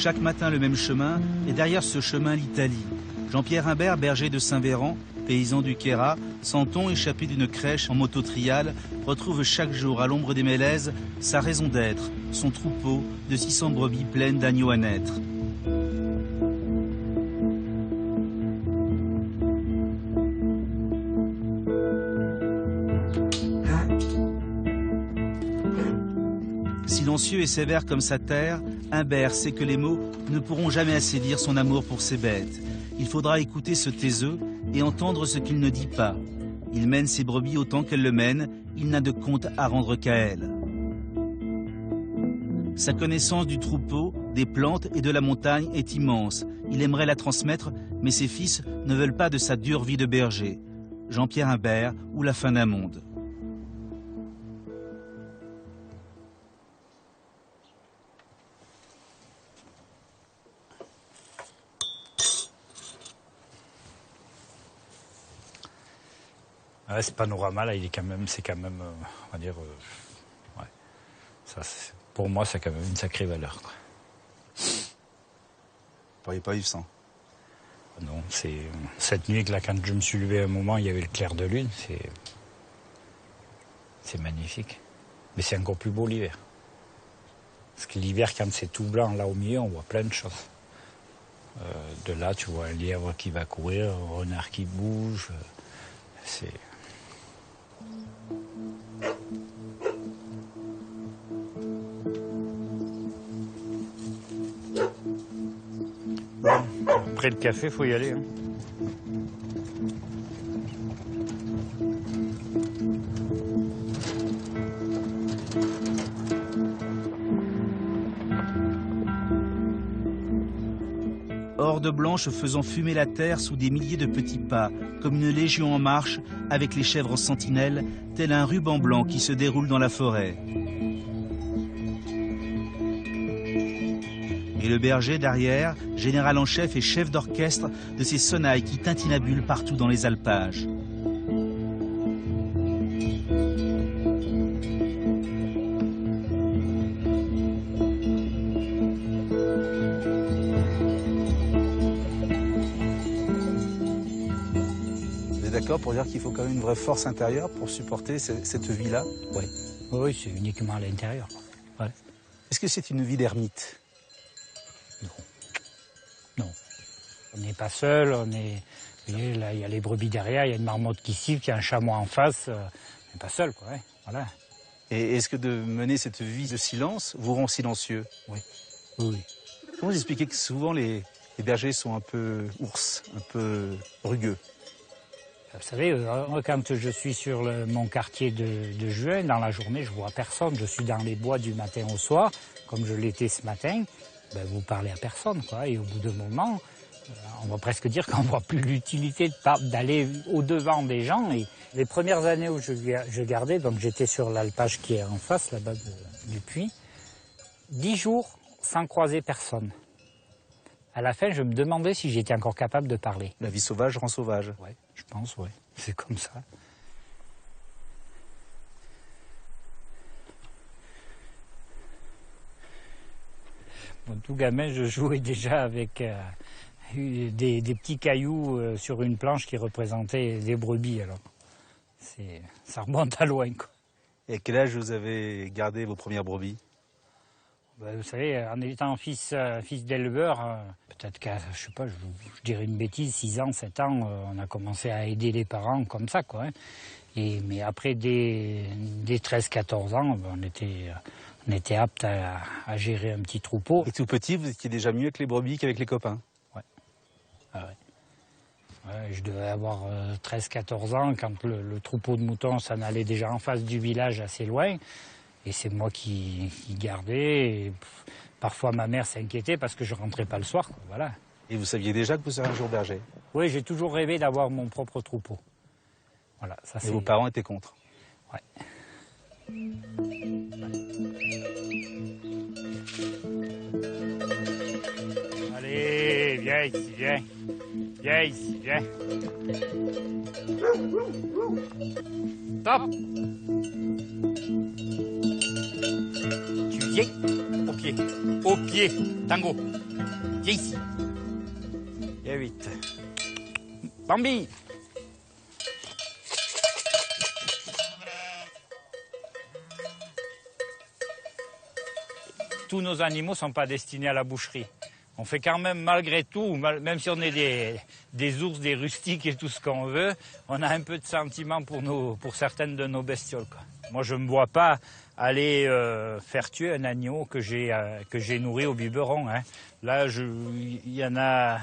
Chaque matin le même chemin, et derrière ce chemin l'Italie. Jean-Pierre Imbert, berger de Saint-Véran, paysan du Queyras, Santon échappé d'une crèche en moto-trial, retrouve chaque jour à l'ombre des mélèzes sa raison d'être, son troupeau de 600 brebis pleines d'agneaux à naître. Silencieux et sévère comme sa terre, Imbert sait que les mots ne pourront jamais assez dire son amour pour ses bêtes. Il faudra écouter ce taiseux et entendre ce qu'il ne dit pas. Il mène ses brebis autant qu'elles le mènent, il n'a de compte à rendre qu'à elles. Sa connaissance du troupeau, des plantes et de la montagne est immense. Il aimerait la transmettre, mais ses fils ne veulent pas de sa dure vie de berger. Jean-Pierre Imbert ou la fin d'un monde. Ouais, ce panorama là, c'est quand même, on va dire, ouais. Ça, pour moi, c'est quand même une sacrée valeur, quoi. Vous ne pourriez pas vivre sans. Non, c'est cette nuit là, quand je me suis levé à un moment, il y avait le clair de lune, c'est magnifique. Mais c'est encore plus beau l'hiver. Parce que l'hiver, quand c'est tout blanc là au milieu, on voit plein de choses. De là, tu vois un lièvre qui va courir, un renard qui bouge. C'est... Après le café, faut y aller. Hein. Horde blanche faisant fumer la terre sous des milliers de petits pas, comme une légion en marche, avec les chèvres en sentinelle, tel un ruban blanc qui se déroule dans la forêt. Et le berger derrière, général en chef et chef d'orchestre de ces sonnailles qui tintinabulent partout dans les alpages. Pour dire qu'il faut quand même une vraie force intérieure pour supporter cette vie-là. Oui, oui, c'est uniquement à l'intérieur. Ouais. Est-ce que c'est une vie d'ermite? Non. Non. On n'est pas seul, on est... Vous voyez, là, il y a les brebis derrière, il y a une marmotte qui siffle, il y a un chamois en face. On n'est pas seul, quoi. Ouais. Voilà. Et est-ce que de mener cette vie de silence vous rend silencieux? Oui. Oui. Comment vous expliquez que souvent les bergers sont un peu ours, un peu rugueux? Vous savez, quand je suis sur mon quartier de juin, dans la journée, je vois personne. Je suis dans les bois du matin au soir, comme je l'étais ce matin. Ben, vous parlez à personne, quoi. Et au bout d'un moment, on va presque dire qu'on voit plus l'utilité d'aller au-devant des gens. Et les premières années où je gardais, donc j'étais sur l'alpage qui est en face, là-bas du puits, 10 jours sans croiser personne. À la fin, je me demandais si j'étais encore capable de parler. La vie sauvage rend sauvage. Oui, je pense, oui. C'est comme ça. Bon, tout gamin, je jouais déjà avec des petits cailloux sur une planche qui représentaient des brebis. Alors, ça remonte à loin, quoi. Et à quel âge vous avez gardé vos premières brebis? Vous savez, en étant fils d'éleveur, peut-être qu'à, je sais pas, je dirais une bêtise, 6 ans, 7 ans, on a commencé à aider les parents comme ça, quoi. Hein. Mais après, dès 13-14 ans, on était apte à gérer un petit troupeau. Et tout petit, vous étiez déjà mieux avec les brebis qu'avec les copains? Ouais. Ah ouais. Ouais, je devais avoir 13-14 ans quand le troupeau de moutons s'en allait déjà en face du village assez loin. Et c'est moi qui gardais. Et Parfois, ma mère s'inquiétait parce que je rentrais pas le soir, quoi, voilà. Et vous saviez déjà que vous seriez un jour berger? Oui, j'ai toujours rêvé d'avoir mon propre troupeau. Voilà, ça Et vos parents étaient contre? Ouais. Allez, viens ici, viens. Viens ici, viens. Top. Tu viens au pied. Au pied. Tango. Viens ici. Viens vite. Bambi. Tous nos animaux ne sont pas destinés à la boucherie. On fait quand même, malgré tout, même si on est des ours, des rustiques et tout ce qu'on veut, on a un peu de sentiment pour certaines de nos bestioles, quoi. Moi, je ne me vois pas aller faire tuer un agneau que j'ai nourri au biberon, hein. Là, il y en a...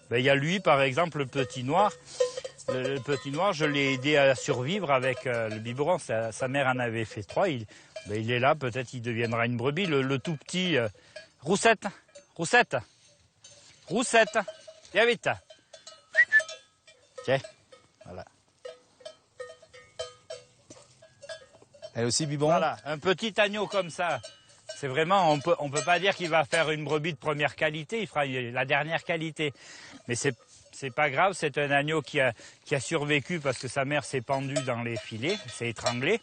Ben, il y a lui, par exemple, le petit noir. Le petit noir, je l'ai aidé à survivre avec le biberon. Sa mère en avait fait 3. Il est là, peut-être il deviendra une brebis. Le tout petit... Roussette, Roussette, Roussette, viens vite. Tiens, voilà. Elle aussi biberon? Voilà, un petit agneau comme ça. C'est vraiment, on peut pas dire qu'il va faire une brebis de première qualité, il fera la dernière qualité. Mais c'est pas grave, c'est un agneau qui a survécu parce que sa mère s'est pendue dans les filets, s'est étranglée.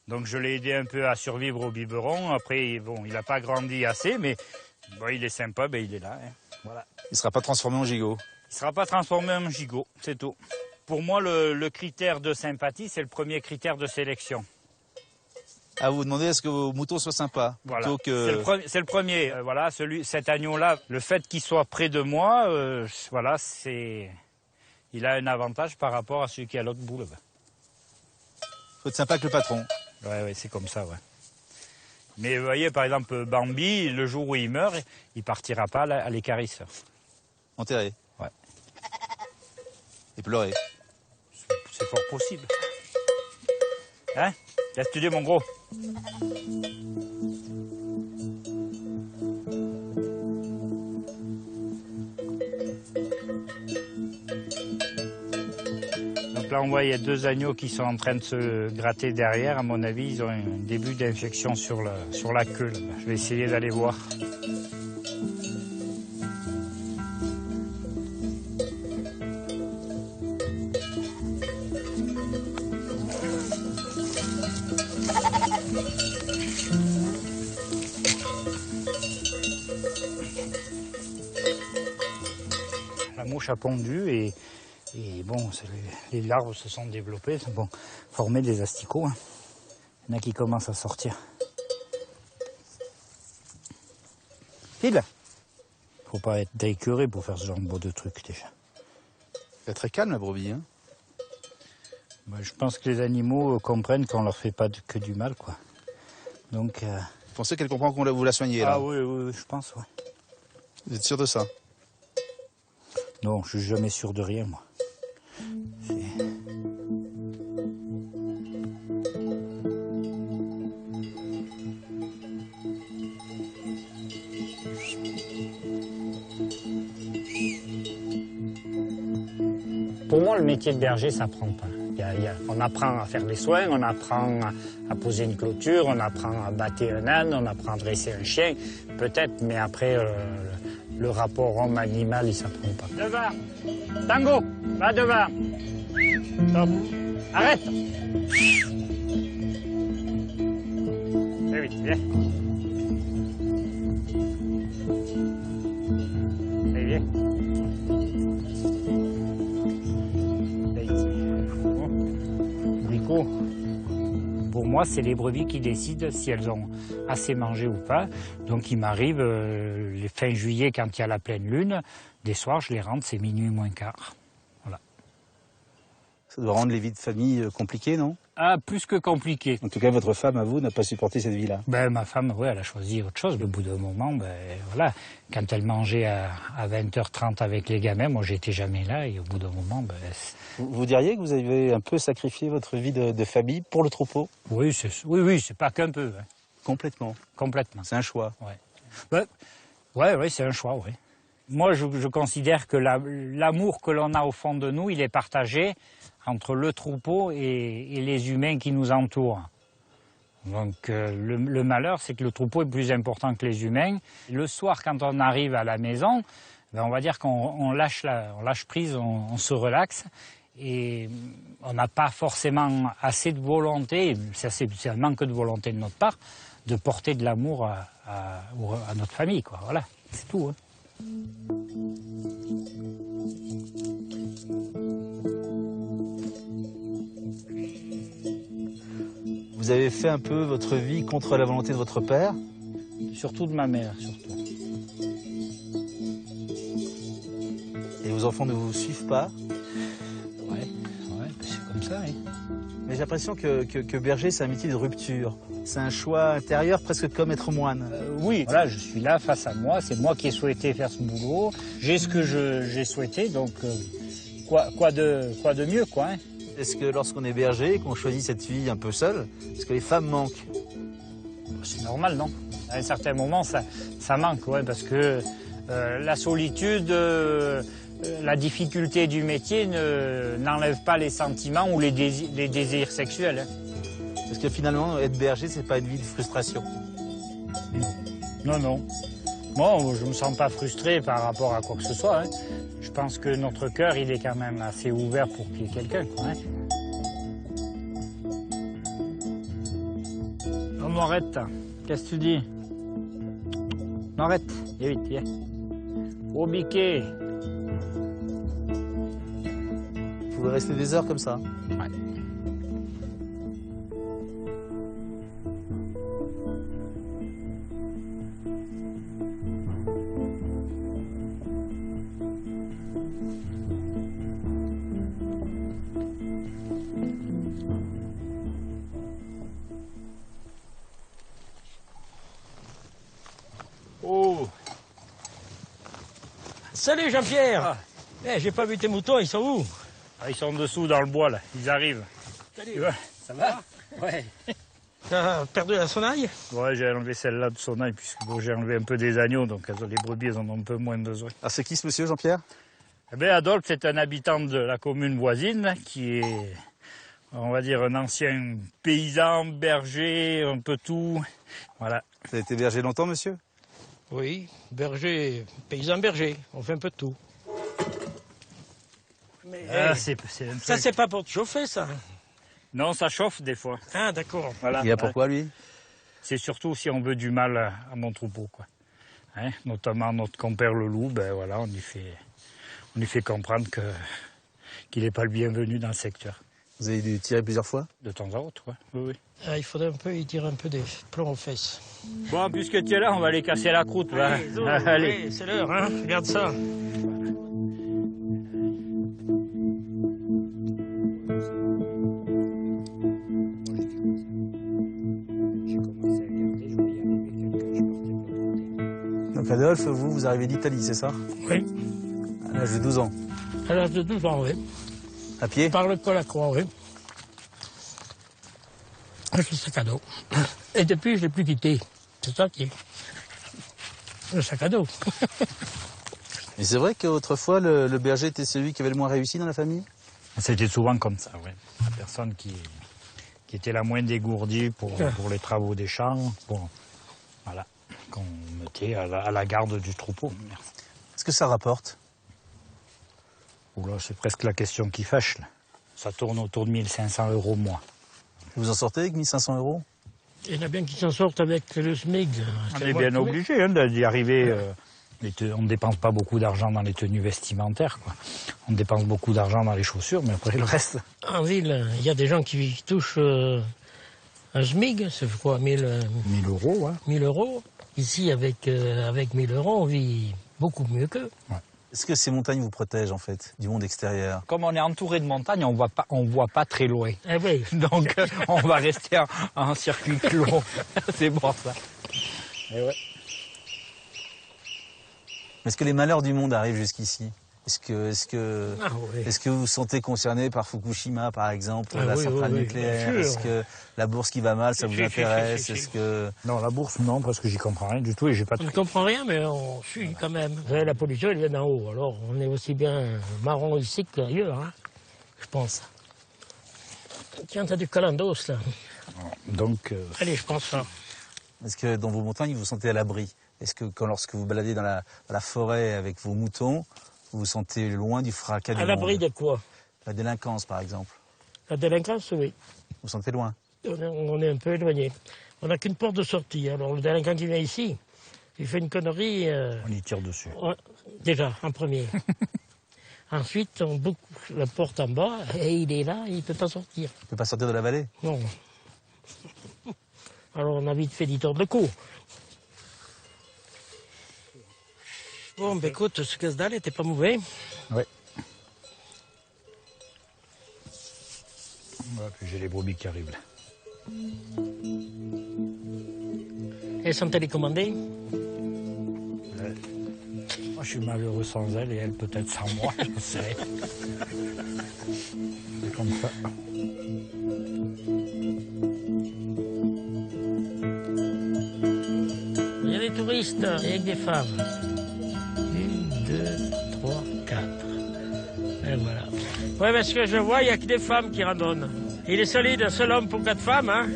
Donc je l'ai aidé un peu à survivre au biberon. Après, bon, il n'a pas grandi assez, mais bon, il est sympa, ben il est là, hein. Voilà. Il ne sera pas transformé en gigot? Il ne sera pas transformé en gigot, c'est tout. Pour moi, le critère de sympathie, c'est le premier critère de sélection. Ah, vous demandez est-ce que vos moutons soient sympas? Voilà. Que... C'est le premier. Voilà, cet agneau-là, le fait qu'il soit près de moi, voilà, il a un avantage par rapport à celui qui est à l'autre bout là-bas. Faut être sympa avec le patron. Ouais, c'est comme ça, ouais. Mais vous voyez, par exemple, Bambi, le jour où il meurt, il partira pas à l'équarrisseur. Enterré? Ouais. Et pleurer? C'est fort possible. Hein? Laisse te dire, mon gros. Donc là, on voit, il y a 2 agneaux qui sont en train de se gratter derrière. À mon avis, ils ont un début d'infection sur la queue. Là. Je vais essayer d'aller voir. La mouche a pondu et bon, les larves se sont développées, bon, formé des asticots. Hein. Il y en a qui commencent à sortir. File. Faut pas être écœuré pour faire ce genre de truc déjà. Elle est très calme la brebis, hein? Ben, je pense que les animaux comprennent qu'on leur fait pas que du mal, quoi. Donc. Vous pensez qu'elle comprend qu'on vous la soignez là? Ah oui, je pense, ouais. Vous êtes sûr de ça? Non, je suis jamais sûr de rien, moi. Pour moi, le métier de berger, ça prend pas. On apprend à faire les soins, on apprend à poser une clôture, on apprend à battre un âne, on apprend à dresser un chien, peut-être, mais après, le rapport homme-animal, il s'apprend pas. Devant, tango, va devant. Stop. Arrête. Très vite, viens. Allez, viens. Pour moi, c'est les brebis qui décident si elles ont assez mangé ou pas. Donc il m'arrive, les fin juillet, quand il y a la pleine lune, des soirs, je les rentre, c'est minuit moins quart. Voilà. Ça doit rendre les vies de famille compliquées, non? Ah, plus que compliqué. En tout cas, votre femme, à vous, n'a pas supporté cette vie-là. Ben, ma femme, ouais, elle a choisi autre chose. Au bout d'un moment, ben, voilà, quand elle mangeait à 20h30 avec les gamins, moi, j'étais jamais là. Et au bout d'un moment, ben... Vous diriez que vous avez un peu sacrifié votre vie de famille pour le troupeau? Oui, c'est pas qu'un peu. Hein. Complètement. Complètement. C'est un choix. Ouais. Ouais, c'est un choix, oui. Moi, je considère que l'amour que l'on a au fond de nous, il est partagé entre le troupeau et les humains qui nous entourent. Donc le malheur, c'est que le troupeau est plus important que les humains. Le soir, quand on arrive à la maison, on va dire qu'on lâche prise, on se relaxe. Et on n'a pas forcément assez de volonté, c'est un manque de volonté de notre part, de porter de l'amour à notre famille, quoi. Voilà, c'est tout. Hein. Vous avez fait un peu votre vie contre la volonté de votre père? Surtout de ma mère, surtout. Et vos enfants ne vous suivent pas? Ouais, c'est comme ça, hein. Mais j'ai l'impression que berger, c'est un métier de rupture. C'est un choix intérieur, presque comme être moine. Oui, voilà, je suis là face à moi, c'est moi qui ai souhaité faire ce boulot. J'ai ce que j'ai souhaité, donc quoi de mieux, quoi. Hein. Est-ce que lorsqu'on est berger, qu'on choisit cette vie un peu seule, est-ce que les femmes manquent? C'est normal, non? À un certain moment, ça manque, ouais, parce que la solitude, la difficulté du métier n'enlève pas les sentiments ou les désirs sexuels. Hein. Parce que finalement, être berger, c'est pas une vie de frustration. Non. Moi, je me sens pas frustré par rapport à quoi que ce soit. Hein. Je pense que notre cœur, il est quand même assez ouvert pour qu'il y ait quelqu'un, quoi. Hein. Oh, Norette, qu'est-ce que tu dis? Norette, viens vite, viens. Au biquet. Vous pouvez rester des heures comme ça? Ouais. Oh. Salut Jean-Pierre. J'ai pas vu tes moutons, ils sont où? Ils sont dessous dans le bois, là. Ils arrivent. Salut. Tu vois, ça va? Ouais. T'as perdu la sonnaille? Ouais, j'ai enlevé celle-là de sonnaille, puisque j'ai enlevé un peu des agneaux, donc les brebis, elles en ont un peu moins besoin. Ah, c'est qui ce monsieur, Jean-Pierre? Eh bien, Adolphe, c'est un habitant de la commune voisine, qui est, on va dire, un ancien paysan, berger, un peu tout. Voilà. Vous avez été berger longtemps, monsieur? Oui, berger, paysan berger, on fait un peu de tout. Mais ça, c'est pas pour te chauffer, ça? Non, ça chauffe des fois. Ah, d'accord. Voilà. Il y a pourquoi, lui? C'est surtout si on veut du mal à mon troupeau, quoi. Hein, notamment notre compère le loup, ben voilà, on lui fait comprendre qu'il n'est pas le bienvenu dans le secteur. Vous avez dû tirer plusieurs fois? De temps à autre, ouais. Oui. Ah, il faudrait un peu y tirer un peu des plombs aux fesses. Bon, puisque tu es là, on va aller casser la croûte, là. Allez, c'est l'heure, hein. Regarde ça. Donc Adolphe, vous arrivez d'Italie, c'est ça? Oui. À l'âge de 12 ans. À l'âge de 12 ans, oui. À pied? Par le col à croix, oui. Avec le sac à dos. Et depuis, je l'ai plus quitté. C'est ça qui est. Le sac à dos. Et c'est vrai qu'autrefois, le berger était celui qui avait le moins réussi dans la famille? C'était souvent comme ça, oui. La personne qui était la moins dégourdie pour les travaux des champs, voilà, qu'on mettait à la garde du troupeau. Merci. Est-ce que ça rapporte? Oula, c'est presque la question qui fâche, là. Ça tourne autour de 1 500 € mois. Vous en sortez avec 1 500 €? Il y en a bien qui s'en sortent avec le SMIC. On est bien obligé d'y arriver. On ne dépense pas beaucoup d'argent dans les tenues vestimentaires, quoi. On dépense beaucoup d'argent dans les chaussures, mais après le reste... En ville, il y a des gens qui touchent un SMIC, c'est quoi, 1000 €, hein. 1000 €. Ici, avec 1000 €, on vit beaucoup mieux qu'eux. Ouais. Est-ce que ces montagnes vous protègent, en fait, du monde extérieur? Comme on est entouré de montagnes, on voit pas très loin. Ah oui. Donc, on va rester en circuit clos. C'est bon, ça. Et ouais. Est-ce que les malheurs du monde arrivent jusqu'ici? Est-ce que oui. vous vous sentez concerné par Fukushima, par exemple, la oui, centrale oui, nucléaire? bien sûr. Est-ce que la bourse qui va mal, ça vous intéresse? Si. Est-ce que... Non, la bourse, non, parce que j'y comprends rien du tout et j'ai pas On de... ne comprend rien, mais on suit quand même. Vous savez, la pollution, elle vient d'en haut. Alors, on est aussi bien marron ici qu'ailleurs, hein, je pense. Tiens, t'as du calandos, là. Donc, Allez, je pense ça. Est-ce que dans vos montagnes, vous vous sentez à l'abri? Est-ce que lorsque vous baladez dans la forêt avec vos moutons, vous vous sentez loin du fracas du À l'abri monde? de quoi? La délinquance, par exemple. La délinquance, oui. Vous vous sentez loin? On est un peu éloigné. On n'a qu'une porte de sortie. Alors, le délinquant qui vient ici, il fait une connerie. on y tire dessus. Déjà, en premier. Ensuite, on boucle la porte en bas et il est là, il ne peut pas sortir. Vous ne pouvez pas sortir de la vallée? Non. Alors, on a vite fait d'y tordre le cou. Bon, ben écoute, ce casse-dalle n'était pas mauvais. Oui. Voilà, puis j'ai les brebis qui arrivent là. Elles sont télécommandées. Moi, je suis malheureux sans elle et elle peut-être sans moi, je sais. C'est comme ça. Il y a des touristes avec des femmes. 1, 2, 3, 4. Et voilà. Ouais, mais ce que je vois, il n'y a que des femmes qui randonnent. Il est solide, un seul homme pour 4 femmes, hein.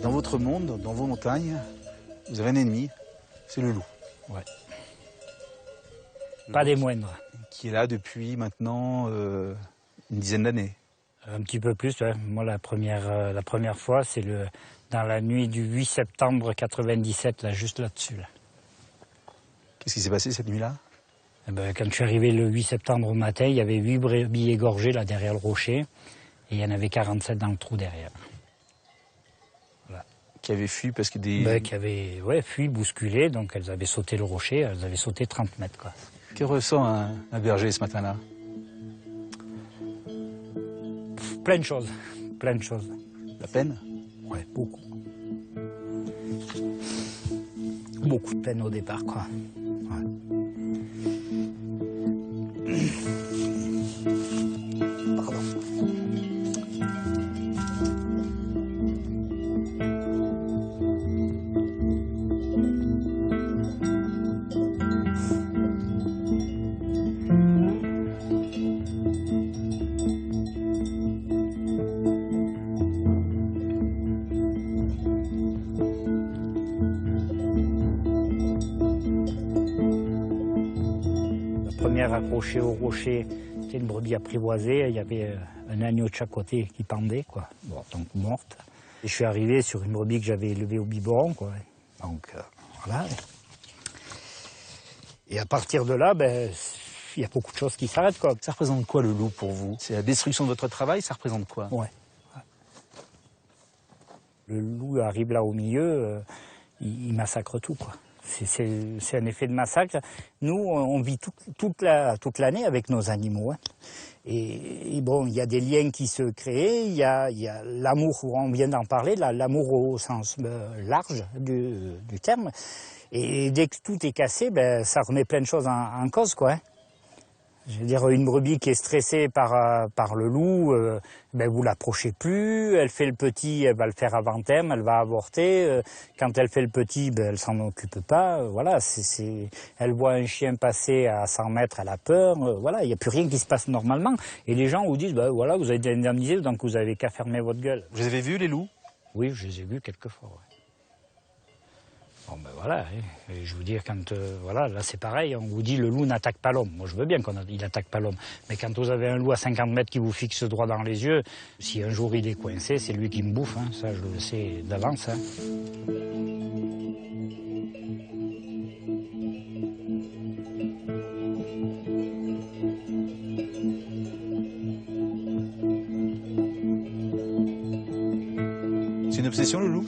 Dans votre monde, dans vos montagnes, vous avez un ennemi, c'est le loup. Ouais. Pas des moindres. Qui est là depuis maintenant une dizaine d'années. Un petit peu plus, ouais. Moi, la première fois, c'est dans la nuit du 8 septembre 97, là, juste là-dessus. Là. Qu'est-ce qui s'est passé cette nuit-là? Eh ben, quand je suis arrivé le 8 septembre au matin, il y avait 8 brebis égorgées là derrière le rocher, et il y en avait 47 dans le trou derrière. Voilà. Qui avait fui parce que des... Qui avaient fui, bousculé, donc elles avaient sauté le rocher, elles avaient sauté 30 mètres. Quoi. Que ressent un berger ce matin-là? Plein de choses, plein de choses. La peine? Ouais, beaucoup. Beaucoup de peine au départ, quoi. Ouais. Pardon. Accroché au rocher, c'était une brebis apprivoisée, il y avait un agneau de chaque côté qui pendait, quoi. Bon, donc morte. Et je suis arrivé sur une brebis que j'avais élevée au biberon, quoi. Donc voilà. Et à partir de là, il y a beaucoup de choses qui s'arrêtent, quoi. Ça représente quoi le loup pour vous? C'est la destruction de votre travail, ça représente quoi? Ouais. Le loup arrive là au milieu, il massacre tout, quoi. C'est un effet de massacre. Nous, on vit toute l'année avec nos animaux. Hein. Et bon, il y a des liens qui se créent, il y a l'amour, on vient d'en parler, l'amour au sens large du terme. Et dès que tout est cassé, ça remet plein de choses en cause, quoi. Hein. Je veux dire, une brebis qui est stressée par le loup, vous l'approchez plus, elle fait le petit, elle va le faire avant terme, elle va avorter, quand elle fait le petit, elle s'en occupe pas, voilà, elle voit un chien passer à 100 mètres, elle a peur, voilà, il n'y a plus rien qui se passe normalement, et les gens vous disent, voilà, vous avez été indemnisé, donc vous avez qu'à fermer votre gueule. Vous avez vu les loups? Oui, je les ai vus quelques fois, ouais. Bon voilà, et je vous dis, quand, là c'est pareil, on vous dit le loup n'attaque pas l'homme. Moi je veux bien qu'il n'attaque pas l'homme, mais quand vous avez un loup à 50 mètres qui vous fixe droit dans les yeux, si un jour il est coincé, c'est lui qui me bouffe, hein, ça je le sais d'avance. Hein. C'est une obsession le loup?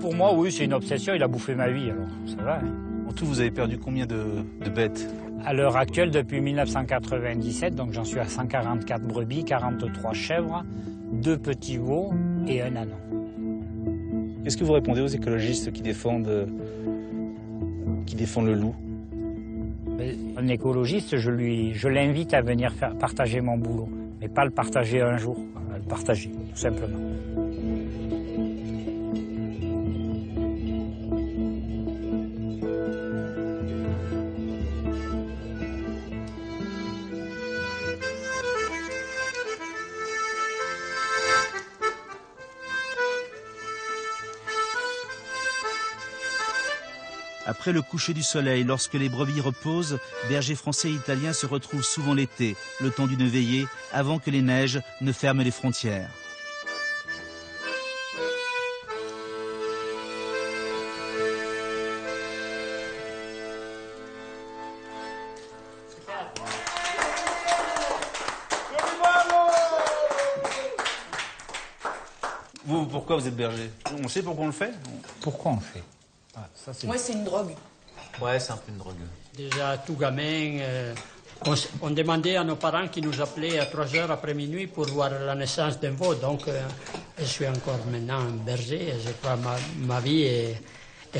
Pour moi, oui, c'est une obsession, il a bouffé ma vie, alors ça va. Hein. En tout, vous avez perdu combien de bêtes? À l'heure actuelle, depuis 1997, donc j'en suis à 144 brebis, 43 chèvres, 2 petits veaux et un âne. Qu'est-ce que vous répondez aux écologistes qui défendent le loup? Un écologiste, je l'invite à venir partager mon boulot, mais pas le partager un jour, le partager, tout simplement. Après le coucher du soleil, lorsque les brebis reposent, bergers français et italiens se retrouvent souvent l'été, le temps d'une veillée, avant que les neiges ne ferment les frontières. Vous, pourquoi vous êtes berger? On sait pourquoi on le fait? Pourquoi on le fait? Moi, c'est une drogue. Ouais, c'est un peu une drogue. Déjà, tout gamin, on demandait à nos parents qui nous appelaient à 3 heures après minuit pour voir la naissance d'un veau. Donc, je suis encore maintenant un berger. Je crois que ma vie est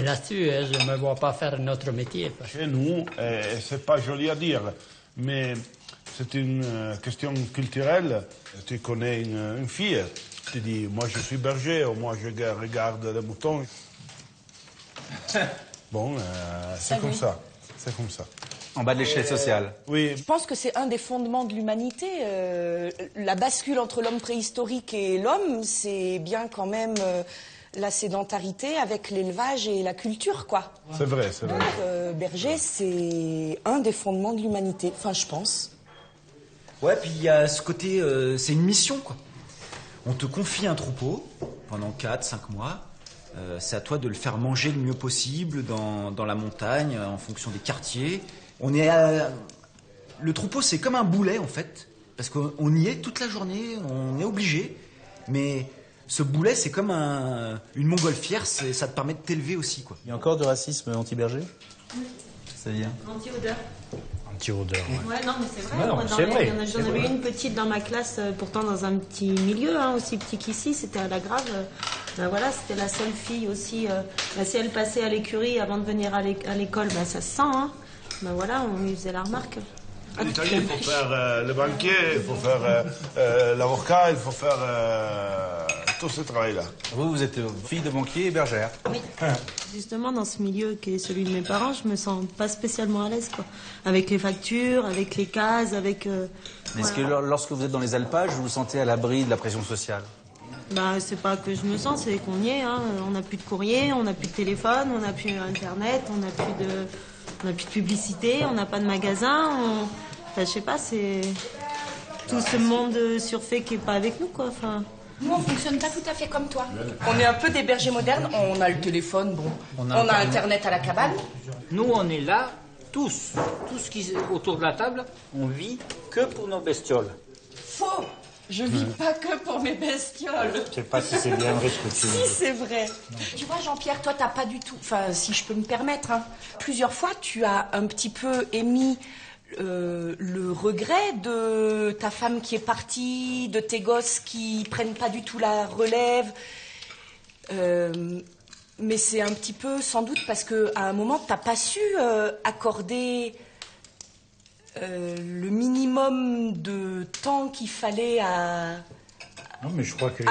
là-dessus. Je ne me vois pas faire un autre métier. Chez nous, c'est pas joli à dire, mais c'est une question culturelle. Tu connais une fille, tu dis, moi je suis berger, ou moi je regarde les moutons. Bon, c'est comme ça. C'est comme ça. En bas de l'échelle sociale. Oui. Je pense que c'est un des fondements de l'humanité. La bascule entre l'homme préhistorique et l'homme, c'est bien quand même la sédentarité avec l'élevage et la culture, quoi. C'est vrai, c'est vrai. Donc, berger, c'est un des fondements de l'humanité. Enfin, je pense. Ouais, puis il y a ce côté, c'est une mission, quoi. On te confie un troupeau pendant 4-5 mois. C'est à toi de le faire manger le mieux possible dans la montagne, en fonction des quartiers. Le troupeau, c'est comme un boulet, en fait, parce qu'on y est toute la journée, on est obligé. Mais ce boulet, c'est comme une montgolfière, ça te permet de t'élever aussi, quoi. Il y a encore du racisme anti-berger? C'est-à-dire? Anti-odeur. Anti-odeur, ouais. Ouais, non, mais c'est vrai. Non, Moi, c'est vrai, j'en avais une petite dans ma classe, pourtant dans un petit milieu, aussi petit qu'ici, c'était à la Grave. Ben voilà, c'était la seule fille aussi. Si elle passait à l'écurie avant de venir à l'école, ben ça se sent. Hein. Ben voilà, on lui faisait la remarque. En Italie, il faut faire le banquier, il faut faire l'avocat, il faut faire tout ce travail-là. Vous êtes fille de banquier et bergère. Oui. Justement, dans ce milieu qui est celui de mes parents, je me sens pas spécialement à l'aise, quoi. Avec les factures, avec les cases, avec... Mais est-ce que lorsque vous êtes dans les alpages, vous vous sentez à l'abri de la pression sociale? Bah, c'est pas que je me sens, c'est qu'on y est. Hein. On n'a plus de courrier, on n'a plus de téléphone, on n'a plus Internet, on n'a plus de publicité, on n'a pas de magasin. Enfin, je sais pas, c'est tout ce monde surfait qui est pas avec nous, quoi. Enfin... Nous, on fonctionne pas tout à fait comme toi. On est un peu des bergers modernes. On a le téléphone, bon. On a Internet à la cabane. Nous, on est là, tous qui autour de la table, on vit que pour nos bestioles. Faux. Je vis pas que pour mes bestioles. Je sais pas si c'est bien vrai ce que tu dis. Si, c'est vrai. Non. Tu vois, Jean-Pierre, toi, t'as pas du tout... Enfin, si je peux me permettre, hein. Plusieurs fois, tu as un petit peu émis le regret de ta femme qui est partie, de tes gosses qui prennent pas du tout la relève. Mais c'est un petit peu, sans doute, parce qu'à un moment, t'as pas su accorder... le minimum de temps qu'il fallait à... Non, mais je crois que...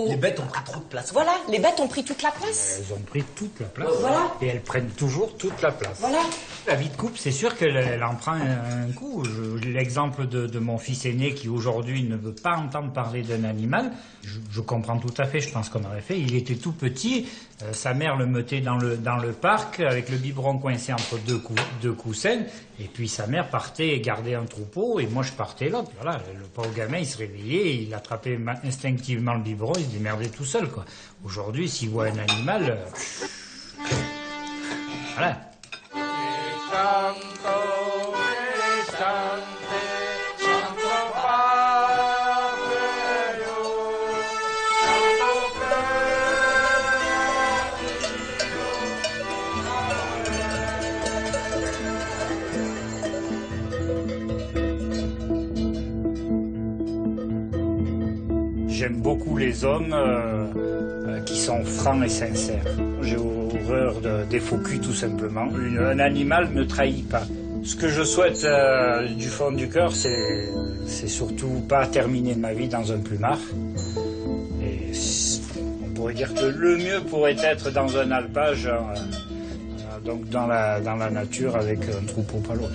Les bêtes ont pris trop de place. Voilà, les bêtes ont pris toute la place. Elles ont pris toute la place. Voilà. Et elles prennent toujours toute la place. Voilà. La vie de couple, c'est sûr qu'elle en prend un coup. L'exemple de mon fils aîné qui aujourd'hui ne veut pas entendre parler d'un animal, je comprends tout à fait, je pense qu'on aurait fait. Il était tout petit, sa mère le mettait dans le parc avec le biberon coincé entre deux coussins, et puis sa mère partait garder un troupeau, et moi je partais là. Puis voilà, le pauvre gamin, il se réveillait, il attrapait instinctivement le biberon, il se démerdait tout seul, quoi. Aujourd'hui, s'il voit un animal... voilà. j'aime beaucoup les hommes qui sont francs et sincères. J'ai horreur des faux culs tout simplement. Un animal ne trahit pas. Ce que je souhaite du fond du cœur, c'est surtout pas terminer ma vie dans un plumard. Et on pourrait dire que le mieux pourrait être dans un alpage, donc dans la nature avec un troupeau pas loin.